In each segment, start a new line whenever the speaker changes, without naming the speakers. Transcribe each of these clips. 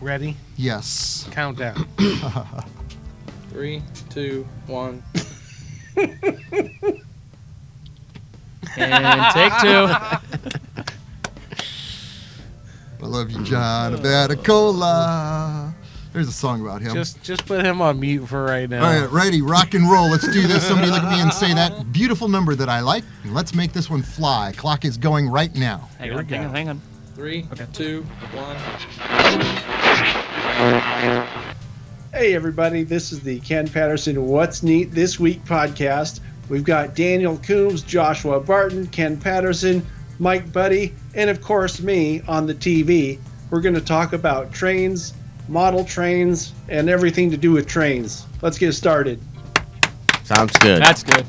Ready?
Yes.
Countdown.
3, 2, 1.
And take 2.
I love you, John Abatecola. There's a song about him.
Just put him on mute for right now.
All right, ready, rock and roll. Let's do this. Somebody look at me and say that beautiful number that I like. And let's make this one fly. Clock is going right now.
Hang on.
3, 2, 1.
Hey everybody, this is the Ken Patterson What's Neat This Week podcast. We've got Daniel Coombs, Joshua Barton, Ken Patterson, Mike Budde, and of course me on the TV. We're going to talk about trains, model trains, and everything to do with trains. Let's get started.
Sounds good.
That's good.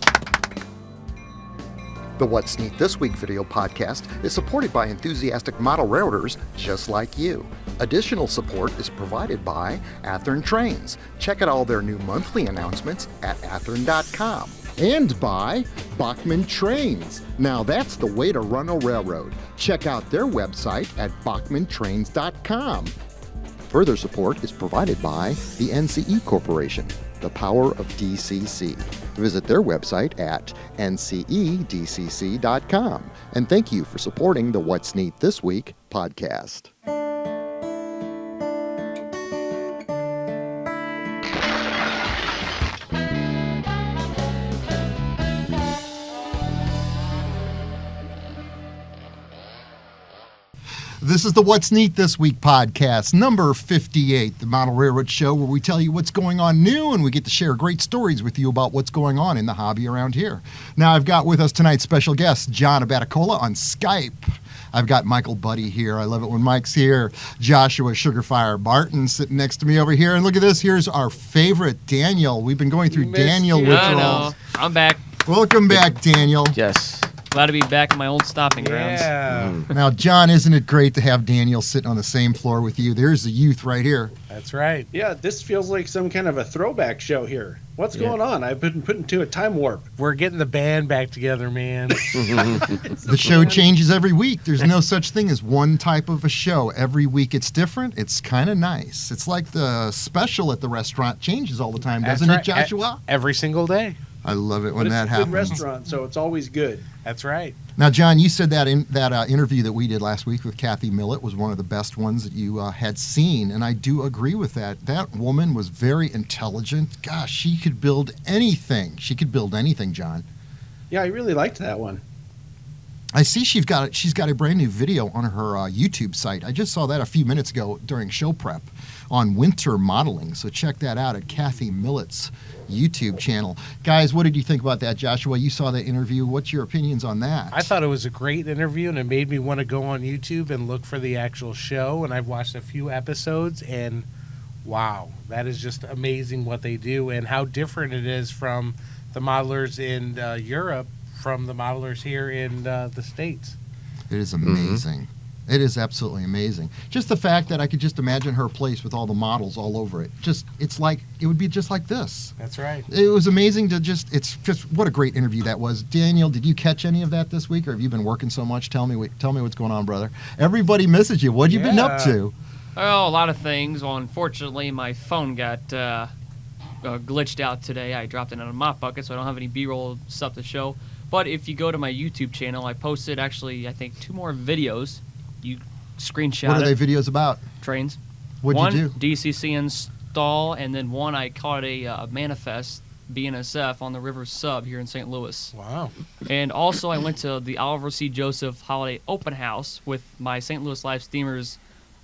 The What's Neat This Week video podcast is supported by enthusiastic model railroaders just like you. Additional support is provided by Athearn Trains. Check out all their new monthly announcements at athearn.com. And by Bachmann Trains. Now that's the way to run a railroad. Check out their website at bachmanntrains.com. Further support is provided by the NCE Corporation, the power of DCC. Visit their website at ncedcc.com. And thank you for supporting the What's Neat This Week podcast. This is the What's Neat This Week podcast, number 58, the Model Railroad Show, where we tell you what's going on new and we get to share great stories with you about what's going on in the hobby around here. Now, I've got with us tonight's special guest, John Abatecola on Skype. I've got Michael Budde here. I love it when Mike's here. Joshua Sugarfire Barton sitting next to me over here. And look at this. Here's our favorite, Daniel. We've been going through Daniel withdrawals.
I'm back.
Welcome back, Daniel.
Yes.
Glad to be back in my old stopping grounds.
Yeah.
Now, John, isn't it great to have Daniel sitting on the same floor with you? There's the youth right here.
That's right.
Yeah, this feels like some kind of a throwback show here. What's going on? I've been put into a time warp.
We're getting the band back together, man.
The show changes every week. There's no such thing as one type of a show. Every week it's different. It's kind of nice. It's like the special at the restaurant changes all the time, doesn't it, Joshua?
Every single day.
I love it when
But
that
it's a
happens.
good restaurant, so it's always good.
That's right.
Now, John, you said that in that interview that we did last week with Kathy Millett was one of the best ones that you had seen, and I do agree with that. That woman was very intelligent. Gosh, she could build anything. She could build anything, John.
Yeah, I really liked that one.
I see she's got a brand new video on her YouTube site. I just saw that a few minutes ago during show prep on winter modeling. So check that out at Kathy Millett's YouTube channel. Guys, what did you think about that, Joshua? You saw that interview. What's your opinions on that?
I thought it was a great interview, and it made me want to go on YouTube and look for the actual show. And I've watched a few episodes, and wow, that is just amazing what they do and how different it is from the modelers in Europe from the modelers here in the States.
It is amazing. Mm-hmm. It is absolutely amazing. Just the fact that I could just imagine her place with all the models all over it. It's like, it would be just like this.
That's right.
It was amazing to it's just, what a great interview that was. Daniel, did you catch any of that this week, or have you been working so much? Tell me what's going on, brother. Everybody misses you. What have you been up to?
Oh, a lot of things. Well, unfortunately, my phone got glitched out today. I dropped it in a mop bucket, so I don't have any B-roll stuff to show. But if you go to my YouTube channel, I posted actually, I think, 2 more videos. You screenshot
What are they videos about?
Trains.
What'd you do?
One, DCC install, and then one I caught a manifest BNSF on the River Sub here in St. Louis.
Wow.
And also I went to the Oliver C. Joseph Holiday Open House with my St. Louis Live Steamers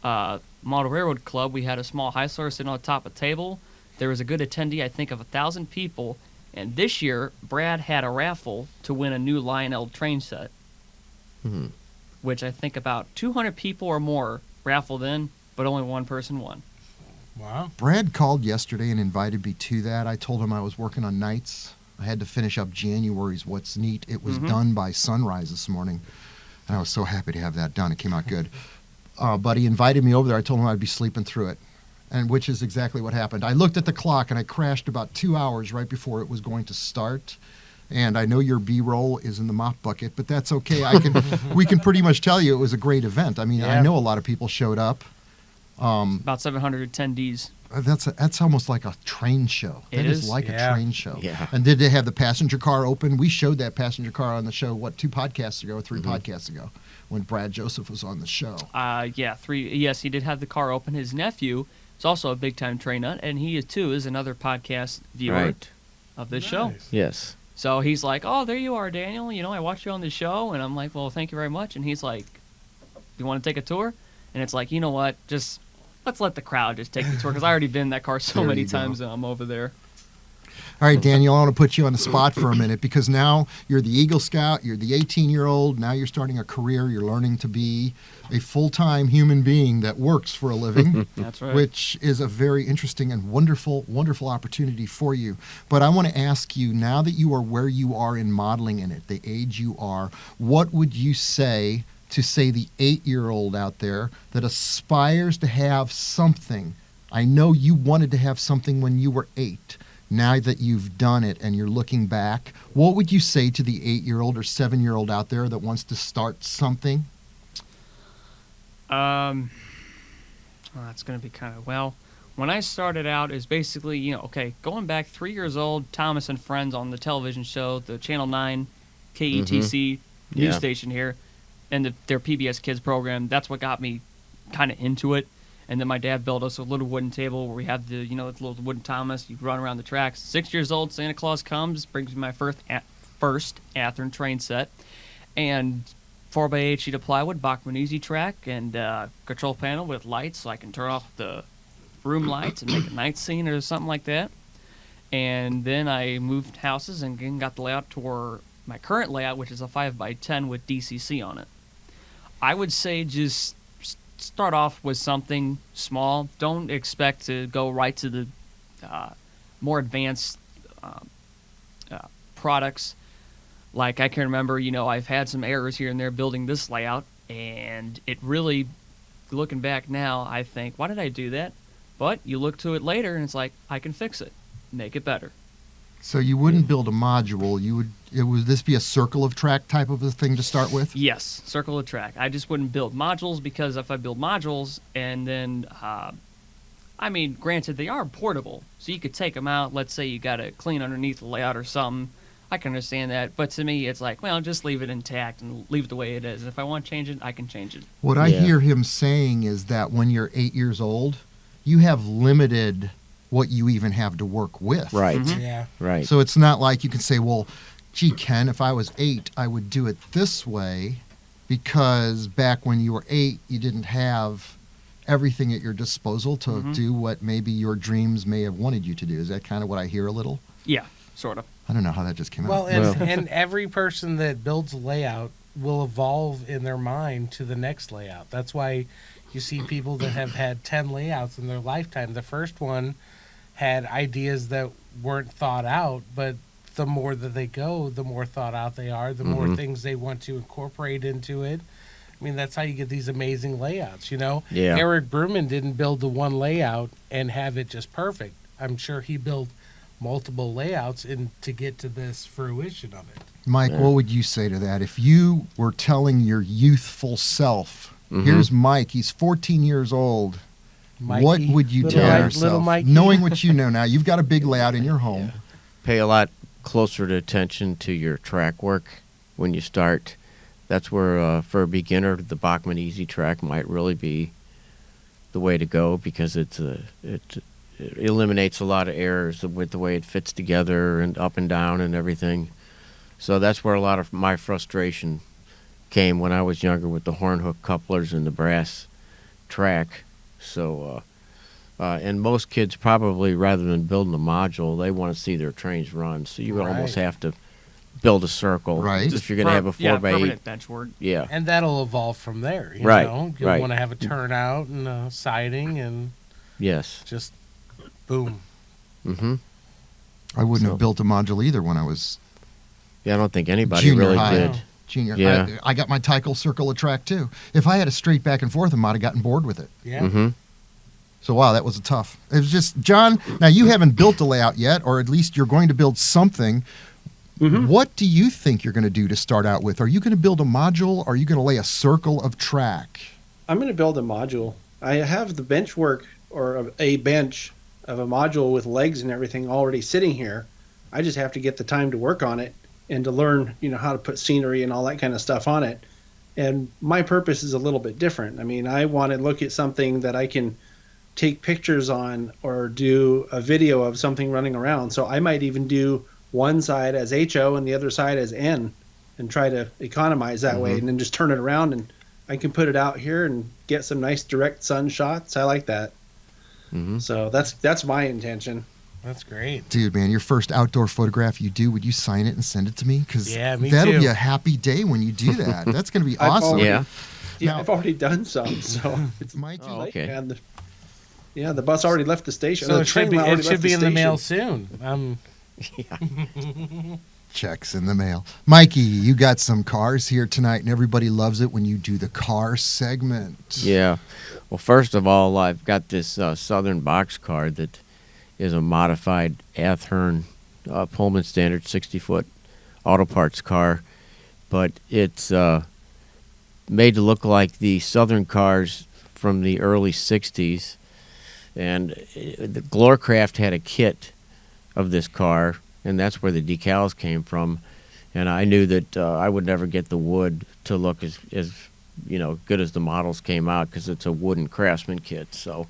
Model Railroad Club. We had a small high solar sitting on top of a table. There was a good attendee, I think, of 1,000 people. And this year, Brad had a raffle to win a new Lionel train set, which I think about 200 people or more raffled in, but only one person won.
Wow.
Brad called yesterday and invited me to that. I told him I was working on nights. I had to finish up January's What's Neat. It was done by sunrise this morning, and I was so happy to have that done. It came out good. But he invited me over there. I told him I'd be sleeping through it, and which is exactly what happened. I looked at the clock, and I crashed about 2 hours right before it was going to start. And I know your B-roll is in the mop bucket, but that's okay. We can pretty much tell you it was a great event. I mean, I know a lot of people showed up.
About 700 attendees.
That's almost like a train show.
It
That is
is?
like
Yeah.
a train show.
Yeah.
And did they have the passenger car open? We showed that passenger car on the show, 2 podcasts ago, 3 podcasts ago, when Brad Joseph was on the show.
Yeah, 3. Yes, he did have the car open. His nephew is also a big-time train nut, and he, too, is another podcast viewer
Right.
of this show.
Nice.
Yes.
So he's like, oh, there you are, Daniel. I watched you on the show. And I'm like, well, thank you very much. And he's like, you want to take a tour? And it's like, you know what? Just let's let the crowd just take the tour, because I already been in that car so
There
many
you go.
times and I'm over there.
All right, Daniel, I want to put you on the spot for a minute, because now you're the Eagle Scout, you're the 18-year-old, now you're starting a career, you're learning to be a full-time human being that works for a living.
That's right.
Which is a very interesting and wonderful, wonderful opportunity for you. But I want to ask you, now that you are where you are in modeling and at the age you are, what would you say to, say, the 8-year-old out there that aspires to have something? I know you wanted to have something when you were 8. Now that you've done it and you're looking back, what would you say to the 8-year-old or 7-year-old out there that wants to start something?
Well, that's going to be kind of, when I started out is basically, going back 3 years old, Thomas and Friends on the television show, the Channel 9 KETC news
Yeah.
station here, and their PBS Kids program. That's what got me kind of into it. And then my dad built us a little wooden table where we have the, the little wooden Thomas. You run around the tracks. 6 years old, Santa Claus comes, brings me my first Athearn train set. And 4x8 sheet of plywood, Bachmann Easy Track, and control panel with lights so I can turn off the room lights and make a night scene or something like that. And then I moved houses and again got the layout to where my current layout, which is a 5x10 with DCC on it. I would say just start off with something small. Don't expect to go right to the more advanced products. Like I can remember, I've had some errors here and there building this layout, and it really, looking back now, I think, why did I do that? But you look to it later, and it's like, I can fix it, make it better.
So you wouldn't build a module. Would this be a circle of track type of a thing to start with?
Yes, circle of track. I just wouldn't build modules, because if I build modules and then, granted, they are portable, so you could take them out. Let's say you got to clean underneath the layout or something. I can understand that, but to me, it's like, just leave it intact and leave it the way it is. If I want to change it, I can change it.
What I
Yeah.
hear him saying is that when you're 8 years old, you have limited what you even have to work with.
Right.
Yeah.
Right.
So it's not like you can say, well, gee, Ken, if I was 8, I would do it this way, because back when you were 8, you didn't have everything at your disposal to do what maybe your dreams may have wanted you to do. Is that kind of what I hear a little?
Yeah, sort of.
I don't know how that just came
Well,
out.
and every person that builds a layout will evolve in their mind to the next layout. That's why you see people that have had 10 layouts in their lifetime. The first one had ideas that weren't thought out, but the more that they go, the more thought out they are, the more things they want to incorporate into it. I mean, that's how you get these amazing layouts,
Yeah.
Eric Bruman didn't build the one layout and have it just perfect. I'm sure he built multiple layouts to get to this fruition of it.
Mike,
Yeah.
what would you say to that? If you were telling your youthful self, here's Mike, he's 14 years old, what
Mikey,
would you
little
tell
Mike-
yourself?
little Mikey.
Knowing what you know now, you've got a big layout in your home.
Pay a lot closer to attention to your track work when you start. That's where, for a beginner, the Bachmann Easy Track might really be the way to go, because it eliminates a lot of errors with the way it fits together and up and down and everything. So that's where a lot of my frustration came when I was younger, with the horn hook couplers and the brass track. So, and most kids probably, rather than building a module, they want to see their trains run. So you would almost
Right.
have to build a circle.
Right.
If you're going to have a 4x8.
Permanent bench work.
Yeah.
And that'll evolve from there. You
Right,
know? You'll
right.
want to have a turnout and a siding and
Yes.
just boom.
Mm-hmm.
I wouldn't
So-
have built a module either when I was
Yeah, I don't think anybody
junior
really
high.
did.
Junior.
Yeah.
I got my Tyco circle of track too. If I had a straight back and forth, I might have gotten bored with it.
Yeah.
Mm-hmm.
So wow, that was tough. It was just, John, now you haven't built a layout yet, or at least you're going to build something. What do you think you're going to do to start out with? Are you going to build a module? Or are you going to lay a circle of track?
I'm going to build a module. I have the bench work or a bench of a module with legs and everything already sitting here. I just have to get the time to work on it and to learn, how to put scenery and all that kind of stuff on it. And my purpose is a little bit different. I mean, I want to look at something that I can take pictures on or do a video of something running around. So I might even do one side as HO and the other side as N and try to economize that way, and then just turn it around, and I can put it out here and get some nice direct sun shots. I like that. So that's my intention.
That's great.
Dude, man, your first outdoor photograph you do, would you sign it and send it to me? Because
me
that'll
too.
be a happy day when you do that. That's going to be awesome.
Yeah,
Now-
I've already done some. So it's
Mike,
okay.
And the bus already left the station.
So
The
it should be
train already
it should
left
be in the mail
station.
soon.
checks in the mail. Mikey, you got some cars here tonight, and everybody loves it when you do the car segment.
Yeah. Well, first of all, I've got this Southern box car that is a modified Athearn Pullman Standard 60-foot auto parts car, but it's made to look like the Southern cars from the early 60s. And the Glorcraft had a kit of this car, and that's where the decals came from. And I knew that I would never get the wood to look as good as the models came out, because it's a wooden Craftsman kit. So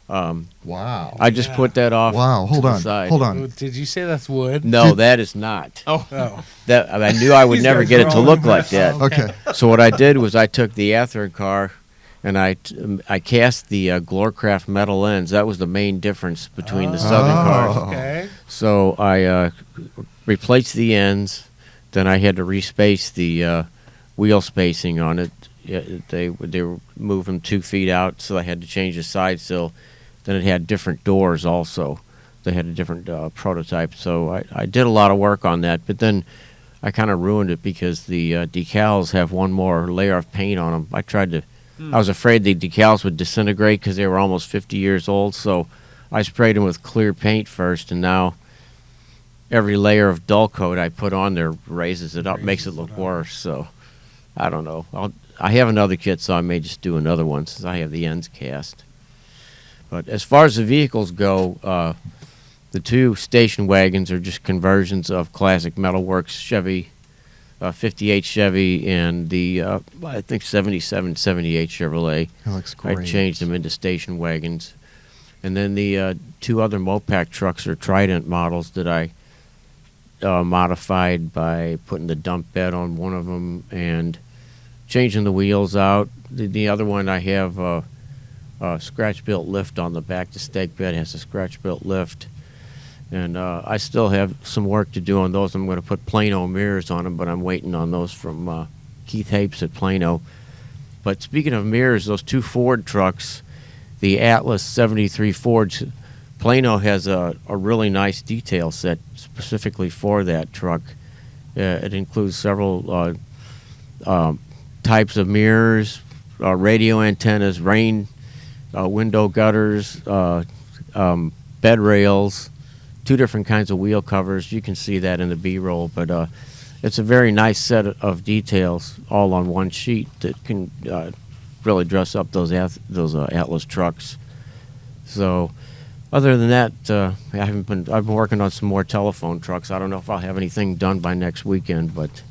Wow.
I just put that off.
Wow. Hold
to the
on.
side.
Hold on.
Did you say that's wood?
No, that is not.
Oh.
That I knew I would
These
never
guys
get
are
it to
all
look like that.
Okay.
So what I did was I took the Athearn car and I cast the Glorcraft metal ends. That was the main difference between the Southern cars.
Okay.
So I replaced the ends. Then I had to respace the wheel spacing on it. They were moving 2 feet out, so I had to change the side sill. Then it had different doors also. They had a different prototype. So I did a lot of work on that, but then I kind of ruined it because the decals have one more layer of paint on them. I was afraid the decals would disintegrate because they were almost 50 years old, so I sprayed them with clear paint first, and now every layer of dull coat I put on there raises it up, makes it look worse. So I don't know. I have another kit, so I may just do another one since I have the ends cast. But as far as the vehicles go, the 2 station wagons are just conversions of classic Metalworks Chevy, 58 Chevy, and the, I think, 77, 78 Chevrolet.
That looks great.
I changed them into station wagons. And then the 2 other Mopac trucks are Trident models that I modified by putting the dump bed on one of them and changing the wheels out. The other one, I have a scratch-built lift on the back. The stake bed has a scratch-built lift. And I still have some work to do on those. I'm going to put Plano mirrors on them, but I'm waiting on those from Keith Hapes at Plano. But speaking of mirrors, those 2 Ford trucks, the Atlas 73 Fords, Plano has a really nice detail set specifically for that truck. It includes several types of mirrors, radio antennas, rain window gutters, bed rails, 2 different kinds of wheel covers. You can see that in the B-roll, but it's a very nice set of details all on one sheet that can really dress up those Atlas trucks. So other than that, I've been working on some more telephone trucks. I don't know if I'll have anything done by next weekend, but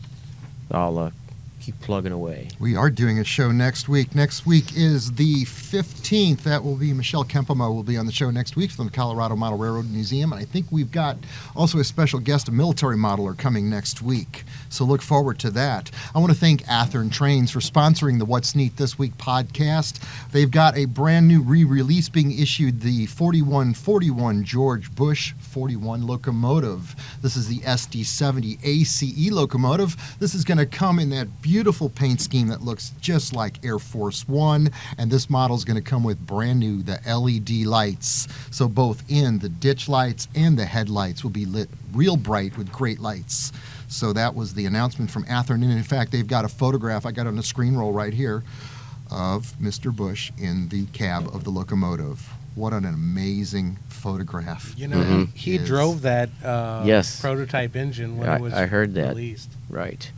I'll keep plugging away.
We are doing a show next week. Next week is the 15th. That will be Michelle Kempema will be on the show next week from the Colorado Model Railroad Museum. And I think we've got also a special guest, a military modeler, coming next week. So look forward to that. I want to thank Athearn Trains for sponsoring the What's Neat This Week podcast. They've got a brand new re-release being issued, the 4141 George Bush 41 locomotive. This is the SD70 ACE locomotive. This is going to come in that beautiful paint scheme that looks just like Air Force One, and this model is going to come with brand new the LED lights. So both in the ditch lights and the headlights will be lit real bright with great lights. So that was the announcement from Athearn, and in fact they've got a photograph I got on the screen roll right here of Mr. Bush in the cab of the locomotive. What an amazing photograph.
He drove that
Yes.
prototype engine when it was
I heard that.
released.
Right.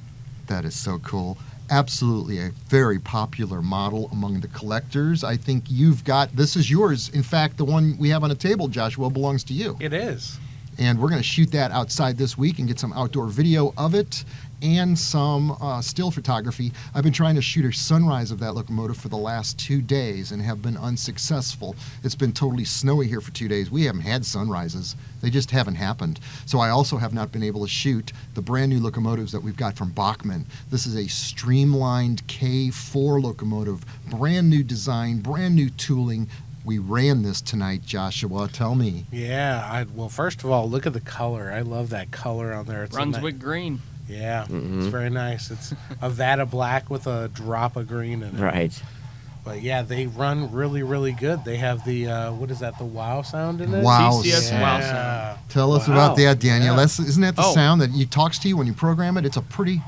That is so cool. Absolutely, a very popular model among the collectors. I think this is yours. In fact, the one we have on the table, Joshua, belongs to you.
It is.
And we're going to shoot that outside this week and get some outdoor video of it and some still photography. I've been trying to shoot a sunrise of that locomotive for the last 2 days and have been unsuccessful. It's been totally snowy here for 2 days. We haven't had sunrises. They just haven't happened. So I also have not been able to shoot the brand new locomotives that we've got from Bachmann. This is a streamlined K4 locomotive, brand new design, brand new tooling. We ran this tonight, Joshua. Tell me.
Yeah. Well, first of all, look at the color. I love that color on there. It's
Brunswick green.
Yeah, It's very nice. It's a vat of black with a drop of green in it.
Right.
But yeah, they run really, really good. They have the what is that? The wow sound in it.
Wow.
TCS wow sound.
Tell us about that, Daniel.
Yeah.
Isn't that the sound that talks to you when you program it? It's a pretty.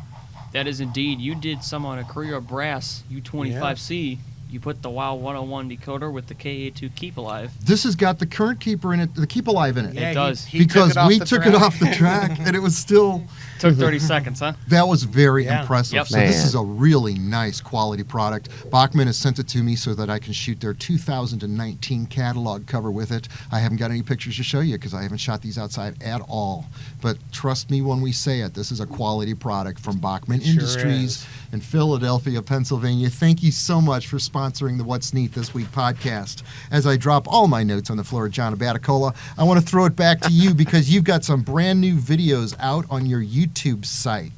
That is indeed. You did some on a Carrera Brass U25C. You put the WOW 101 decoder with the KA2 Keep Alive.
This has got the current keeper in it, the Keep Alive in it.
Yeah,
It does.
He
Because we
the
took
track.
it off the track and it was still.
Took 30 seconds, huh?
That was very
Yeah.
impressive.
Yep.
So this
Man.
is a really nice quality product. Bachmann has sent it to me so that I can shoot their 2019 catalog cover with it. I haven't got any pictures to show you because I haven't shot these outside at all. But trust me when we say it, this is a quality product from Bachmann
It sure
Industries
is.
in Philadelphia, Pennsylvania. Thank you so much for sponsoring the What's Neat This Week podcast. As I drop all my notes on the floor of John Abatecola, I want to throw it back to you because you've got some brand new videos out on your YouTube site.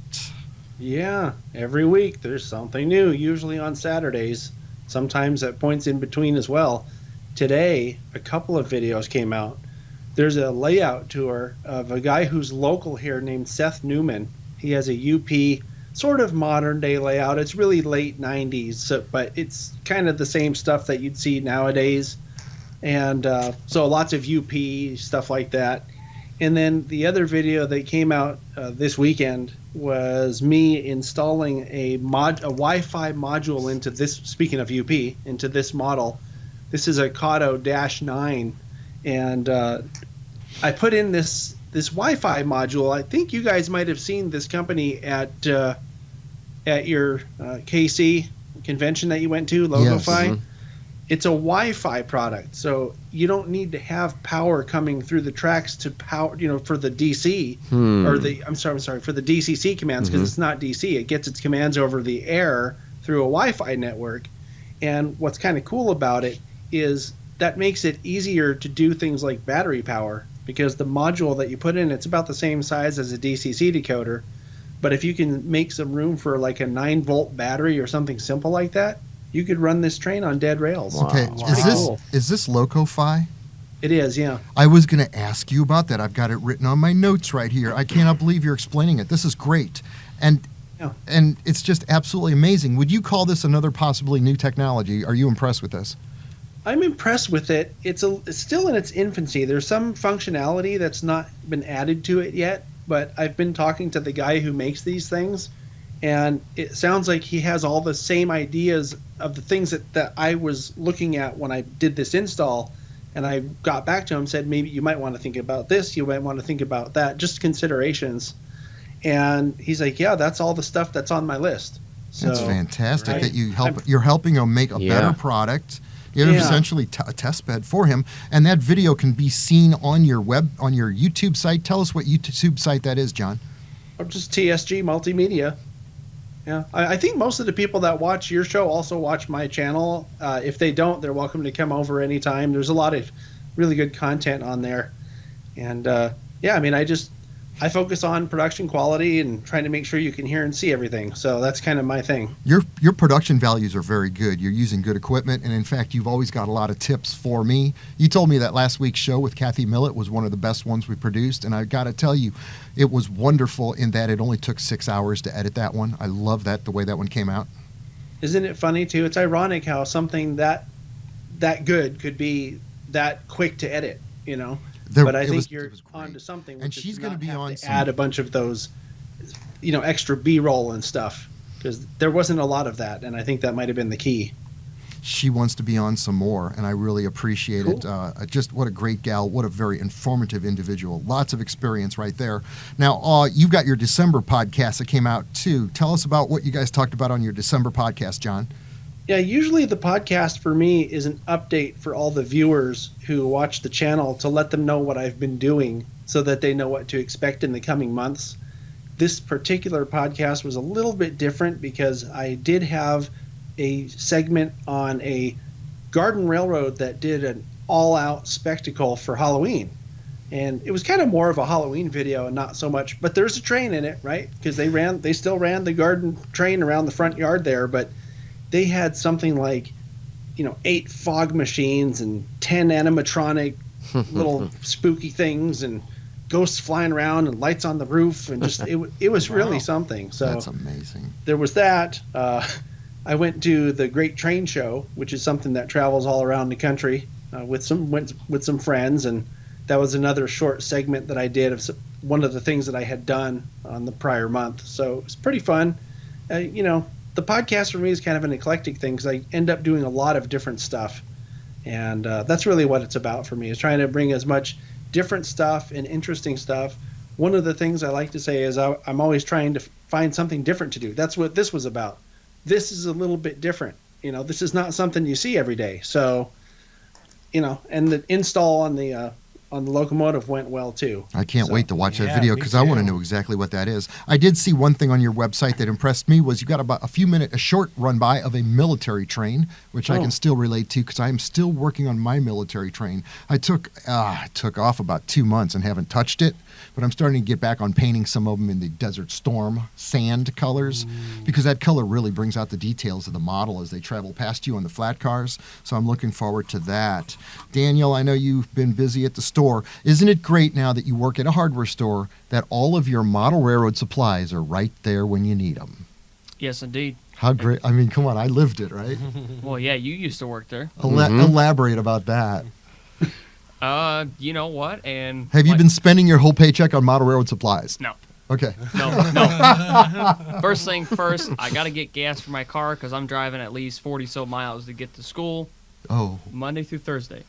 Yeah, every week there's something new, usually on Saturdays, sometimes at points in between as well. Today, a couple of videos came out. There's a layout tour of a guy who's local here named Seth Newman. He has a UP sort of modern day layout. It's really late 90s, but it's kind of the same stuff that you'd see nowadays. And so lots of UP, stuff like that. And then the other video that came out this weekend was me installing a Wi-Fi module into this, speaking of UP, into this model. This is a Kato-9, and I put in this Wi-Fi module. I think you guys might have seen this company at your KC convention that you went to, Logofy.
Yes.
It's a Wi-Fi product, so you don't need to have power coming through the tracks to power, for the DC or I'm sorry, for the DCC commands, because it's not DC. It gets its commands over the air through a Wi-Fi network. And what's kind of cool about it is that makes it easier to do things like battery power, because the module that you put in, it's about the same size as a DCC decoder. But if you can make some room for like a 9-volt battery or something simple like that, you could run this train on dead rails.
Wow.
Okay,
Wow.
is this Locofi?
It is, yeah.
I was going to ask you about that. I've got it written on my notes right here. I cannot believe you're explaining it. This is great. And
Yeah.
and it's just absolutely amazing. Would you call this another possibly new technology? Are you impressed with this?
I'm impressed with it. It's still in its infancy. There's some functionality that's not been added to it yet, but I've been talking to the guy who makes these things, and it sounds like he has all the same ideas of the things that I was looking at when I did this install. And I got back to him and said, maybe you might want to think about this, you might want to think about that, just considerations. And he's like, yeah, that's all the stuff that's on my list.
That's
So,
fantastic
right.
that you're helping him make a
Yeah.
better product. You're
Yeah.
essentially a test bed for him, and that video can be seen on your YouTube site. Tell us what YouTube site that is, John.
Or just TSG Multimedia. Yeah, I think most of the people that watch your show also watch my channel. If they don't, they're welcome to come over anytime. There's a lot of really good content on there. And yeah, I mean, I focus on production quality and trying to make sure you can hear and see everything. So that's kind of my thing.
Your production values are very good. You're using good equipment, and in fact, you've always got a lot of tips for me. You told me that last week's show with Kathy Millett was one of the best ones we produced, and I got to tell you, it was wonderful in that it only took 6 hours to edit that one. I love that, the way that one came out.
Isn't it funny too? It's ironic how something that good could be that quick to edit, But I think you're onto something.
And
which is
she's going to
not
be
have
on
to
some-
add a bunch of those, extra B-roll and stuff, because there wasn't a lot of that, and I think that might have been the key.
she wants to be on some more, and I really appreciate it. Just what a great gal, what a very informative individual. Lots of experience right there. Now, you've got your December podcast that came out too. Tell us about what you guys talked about on your December podcast, John.
Yeah, usually the podcast for me is an update for all the viewers who watch the channel to let them know what I've been doing so that they know what to expect in the coming months. This particular podcast was a little bit different because I did have a segment on a garden railroad that did an all-out spectacle for Halloween. And it was kind of more of a Halloween video and not so much, but there's a train in it, right? Because they still ran the garden train around the front yard there, but they had something like, 8 fog machines and 10 animatronic little spooky things and ghosts flying around and lights on the roof, and just it was really something. So
that's amazing.
There was that. I went to the Great Train Show, which is something that travels all around the country with some friends, and that was another short segment that I did of one of the things that I had done on the prior month. So it was pretty fun. The podcast for me is kind of an eclectic thing because I end up doing a lot of different stuff. And that's really what it's about for me, is trying to bring as much different stuff and interesting stuff. One of the things I like to say is I'm always trying to find something different to do. That's what this was about. This is a little bit different. This is not something you see every day. So, and the install on the locomotive went well too.
I can't wait to watch that video because I want to know exactly what that is. I did see one thing on your website that impressed me was you got about a short run by of a military train, which I can still relate to because I am still working on my military train. I took off about 2 months and haven't touched it, but I'm starting to get back on painting some of them in the Desert Storm sand colors because that color really brings out the details of the model as they travel past you on the flat cars. So I'm looking forward to that. Daniel, I know you've been busy at the store. Isn't it great now that you work at a hardware store that all of your model railroad supplies are right there when you need them?
Yes, indeed.
How great. I mean, come on, I lived it, right?
Well, yeah, you used to work there.
Elaborate about that.
You know what? And
have you been spending your whole paycheck on model railroad supplies?
No.
Okay.
No. First thing first, I got to get gas for my car because I'm driving at least 40 so miles to get to school.
Oh.
Monday through Thursday.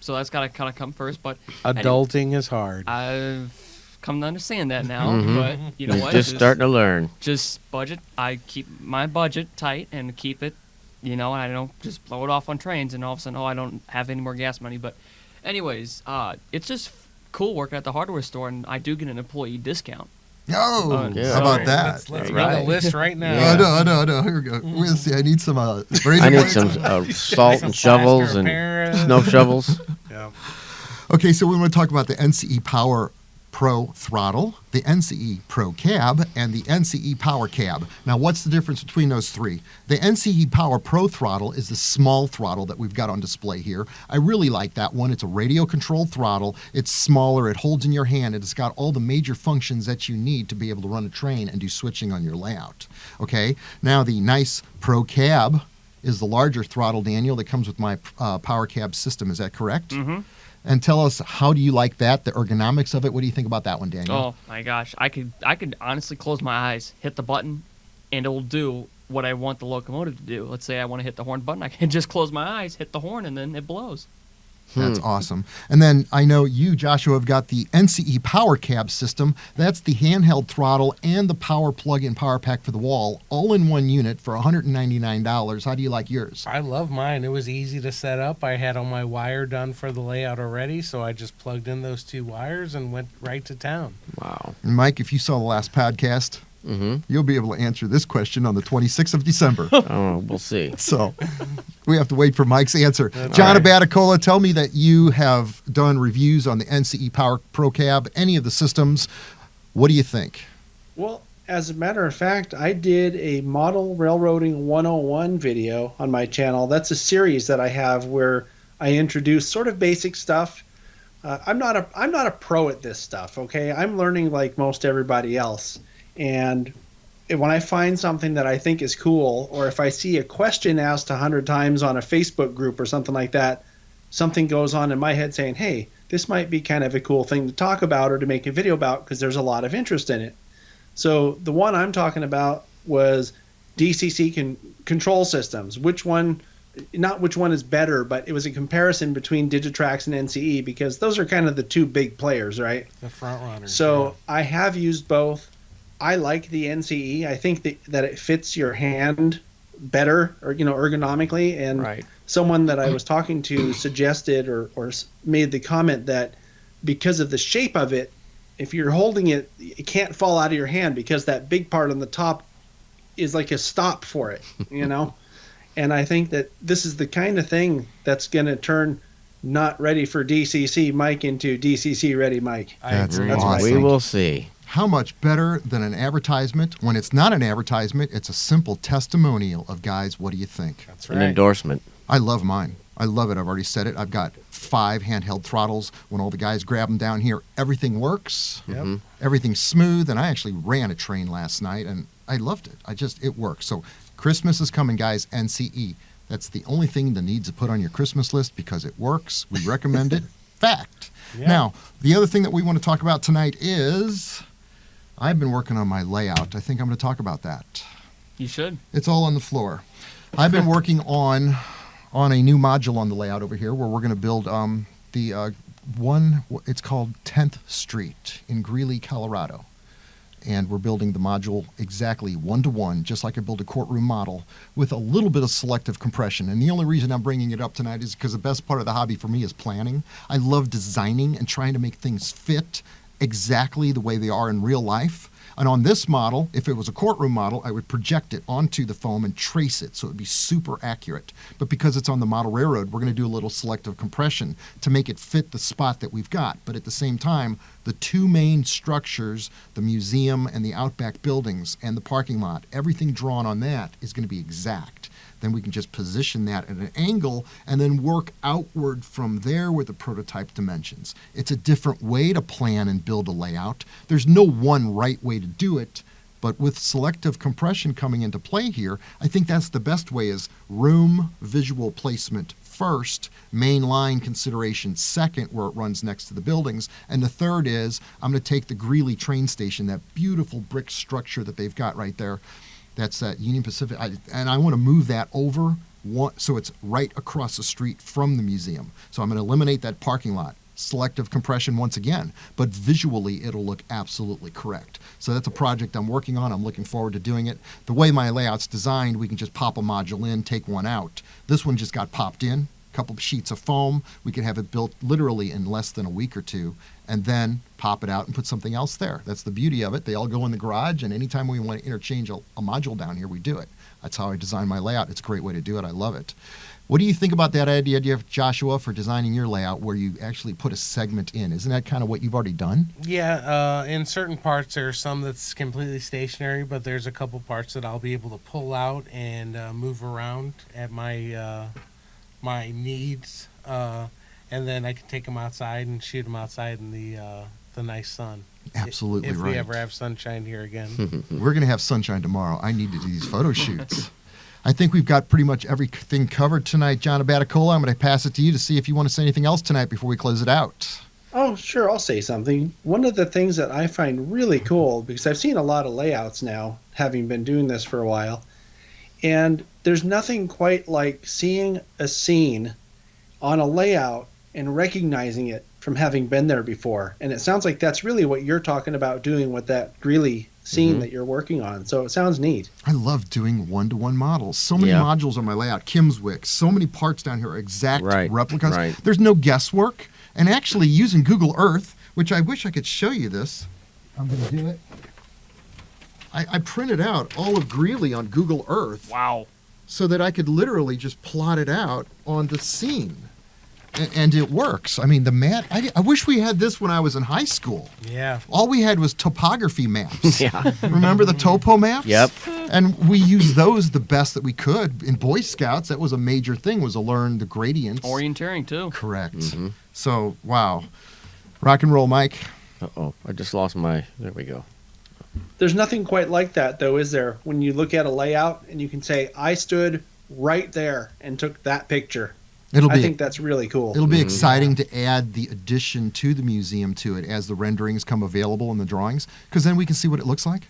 So that's got to kind of come first. But
adulting is hard.
I've come to understand that now. But you know what?
Just starting to learn.
Just budget. I keep my budget tight and keep it, and I don't just blow it off on trains and all of a sudden, I don't have any more gas money. But anyways, it's just cool working at the hardware store, and I do get an employee discount.
Oh, how about that?
Let's make a list right now.
Yeah. No. Here we go. We'll see. I need some.
I need some salt and shovels and snow shovels.
Yeah.
Okay, so we want to talk about the NCE Power Pro Throttle, the NCE Pro Cab, and the NCE Power Cab. Now, what's the difference between those three? The NCE Power Pro Throttle is the small throttle that we've got on display here. I really like that one. It's a radio-controlled throttle. It's smaller. It holds in your hand. It's got all the major functions that you need to be able to run a train and do switching on your layout. Okay? Now, the nice Pro Cab is the larger throttle, Daniel, that comes with my Power Cab system. Is that correct?
Mm-hmm.
And tell us, how do you like that, the ergonomics of it? What do you think about that one, Daniel?
Oh, my gosh. I could honestly close my eyes, hit the button, and it will do what I want the locomotive to do. Let's say I want to hit the horn button. I can just close my eyes, hit the horn, and then it blows.
That's awesome. And then I know you, Joshua, have got the NCE Power Cab system. That's the handheld throttle and the power plug-in power pack for the wall, all in one unit for $199. How do you like yours?
I love mine. It was easy to set up. I had all my wire done for the layout already, so I just plugged in those 2 wires and went right to town.
Wow.
And Mike, if you saw the last podcast, you'll be able to answer this question on the 26th of December.
Oh, we'll see.
So we have to wait for Mike's answer.
That's
John
right.
Abatecola, tell me that you have done reviews on the NCE Power Pro Cab, any of the systems. What do you think?
Well, as a matter of fact, I did a Model Railroading 101 video on my channel. That's a series that I have where I introduce sort of basic stuff. I'm not a pro at this stuff, okay? I'm learning like most everybody else. And when I find something that I think is cool, or if I see a question asked 100 times on a Facebook group or something like that, something goes on in my head saying, hey, this might be kind of a cool thing to talk about or to make a video about because there's a lot of interest in it. So the one I'm talking about was DCC control systems. Which one not which one is better, but it was a comparison between Digitrax and NCE because those are kind of the two big players, right?
The front runners.
So I have used both. I like the NCE. I think that it fits your hand better, or ergonomically. And
Right.
someone that I was talking to suggested or made the comment that because of the shape of it, if you're holding it, it can't fall out of your hand because that big part on the top is like a stop for it, And I think that this is the kind of thing that's going to turn not ready for DCC Mike into DCC ready Mike.
That's
agree.
That's what I
awesome.
We
think.
will see.
How much better than an advertisement? When it's not an advertisement, it's a simple testimonial of, guys, what do you think?
That's
An
right.
endorsement.
I love mine. I love it. I've already said it. I've got 5 handheld throttles. When all the guys grab them down here, everything works.
Yep.
Everything's smooth. And I actually ran a train last night, and I loved it. It works. So Christmas is coming, guys. NCE. That's the only thing that needs to put on your Christmas list because it works. We recommend it. Fact.
Yeah.
Now, the other thing that we want to talk about tonight is I've been working on my layout. I think I'm going to talk about that.
You should.
It's all on the floor. I've been working on a new module on the layout over here where we're going to build it's called 10th Street in Greeley, Colorado. And we're building the module exactly 1-to-1, just like I build a courtroom model, with a little bit of selective compression. And the only reason I'm bringing it up tonight is because the best part of the hobby for me is planning. I love designing and trying to make things fit exactly the way they are in real life. And on this model, if it was a courtroom model, I would project it onto the foam and trace it so it would be super accurate. But because it's on the model railroad, we're going to do a little selective compression to make it fit the spot that we've got. But at the same time, the 2 main structures, the museum and the outback buildings and the parking lot, everything drawn on that is going to be exact. Then we can just position that at an angle and then work outward from there with the prototype dimensions. It's a different way to plan and build a layout. There's no one right way to do it, but with selective compression coming into play here, I think that's the best way is room visual placement first, main line consideration second, where it runs next to the buildings, and the third is I'm going to take the Greeley train station, that beautiful brick structure that they've got right there. That's that Union Pacific, and I want to move that over so it's right across the street from the museum. So I'm going to eliminate that parking lot. Selective compression once again, but visually it'll look absolutely correct. So that's a project I'm working on. I'm looking forward to doing it. The way my layout's designed, we can just pop a module in, take one out. This one just got popped in, a couple of sheets of foam. We can have it built literally in less than a week or two, and then pop it out and put something else there. That's the beauty of it. They all go in the garage, and anytime we want to interchange a module down here, we do it. That's how I design my layout. It's a great way to do it. I love it. What do you think about that idea, Joshua, for designing your layout where you actually put a segment in? Isn't that kind of what you've already done?
Yeah, in certain parts there's some that's completely stationary, but there's a couple parts that I'll be able to pull out and move around at my my needs, and then I can take them outside and shoot them outside in the nice sun.
Absolutely
if
right.
we ever have sunshine here again.
We're going to have sunshine tomorrow. I need to do these photo shoots. I think we've got pretty much everything covered tonight, John Abatecola. I'm going to pass it to you to see if you want to say anything else tonight before we close it out.
Oh, sure, I'll say something. One of the things that I find really cool, because I've seen a lot of layouts now, having been doing this for a while, and there's nothing quite like seeing a scene on a layout and recognizing it from having been there before. And it sounds like that's really what you're talking about doing with that Greeley scene that you're working on. So it sounds neat.
I love doing one-to-one models. So many modules on my layout. Kimswick. So many parts down here are exact replicas.
Right.
There's no guesswork. And actually using Google Earth, which I wish I could show you this. I'm going to do it. I printed out all of Greeley on Google Earth.
Wow.
So that I could literally just plot it out on the scene. And it works. I mean, the map, I wish we had this when I was in high school.
Yeah.
All we had was topography maps.
Yeah.
Remember the topo maps?
Yep.
And we used those the best that we could. In Boy Scouts, that was a major thing, was to learn the gradients.
Orienteering, too.
Correct. So, wow. Rock and roll, Mike.
Uh-oh. I just lost my... There we go.
There's nothing quite like that, though, is there? When you look at a layout and you can say, I stood right there and took that picture. I think that's really cool.
It'll be exciting to add the addition to the museum to it as the renderings come available in the drawings, because then we can see what it looks like.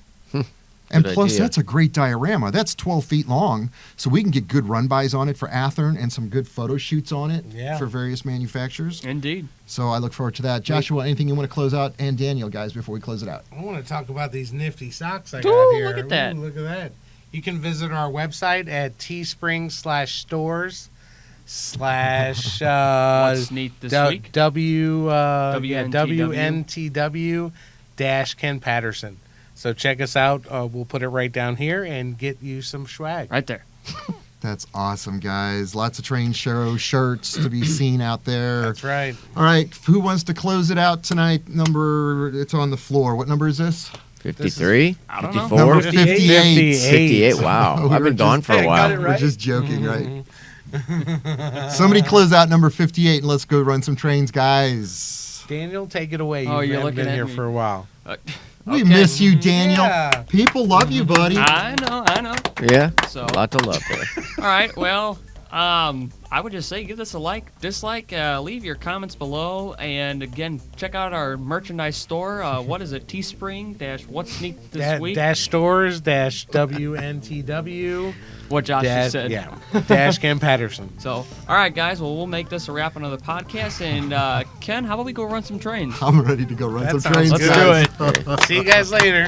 And
Good
plus,
idea.
that's a great diorama. That's 12 feet long, so we can get good run-bys on it for Athearn and some good photo shoots on it
Yeah.
for various manufacturers.
Indeed.
So I look forward to that. Joshua, anything you want to close out? And Daniel, guys, before we close it out.
I want to talk about these nifty socks I
Ooh,
got here.
look at that.
Ooh, look at that. You can visit our website at teespring/stores/
What's neat this week?
WNTW Ken Patterson. So check us out. We'll put it right down here and get you some swag.
Right there.
That's awesome, guys. Lots of train show shirts to be seen out there.
That's right.
All right, who wants to close it out tonight? It's on the floor. What number is this?
53?
I don't know.
54?
Number 58.
58. Wow.
We
I've
were
been gone
just-
for a
Hey, got
while.
it
We're
right.
just joking, right? Somebody close out number 58 and let's go run some trains, guys.
Daniel, take it away.
Oh,
You've
you're
been
looking at
here
me.
for a while.
We
Okay.
miss you, Daniel.
Yeah.
People love you, buddy.
I know.
Yeah.
So-
A lot to love there.
All right. Well, I would just say give this a like, dislike, leave your comments below, and again, check out our merchandise store. What is it? Teespring - what's neat this week?
Stores WNTW
What Josh just said.
Yeah. Ken Patterson.
So, all right, guys. Well, we'll make this a wrap on another podcast. And Ken, how about we go run some trains?
I'm ready to go run
That
some
sounds
trains,
good.
guys.
Let's do it.
See you guys later.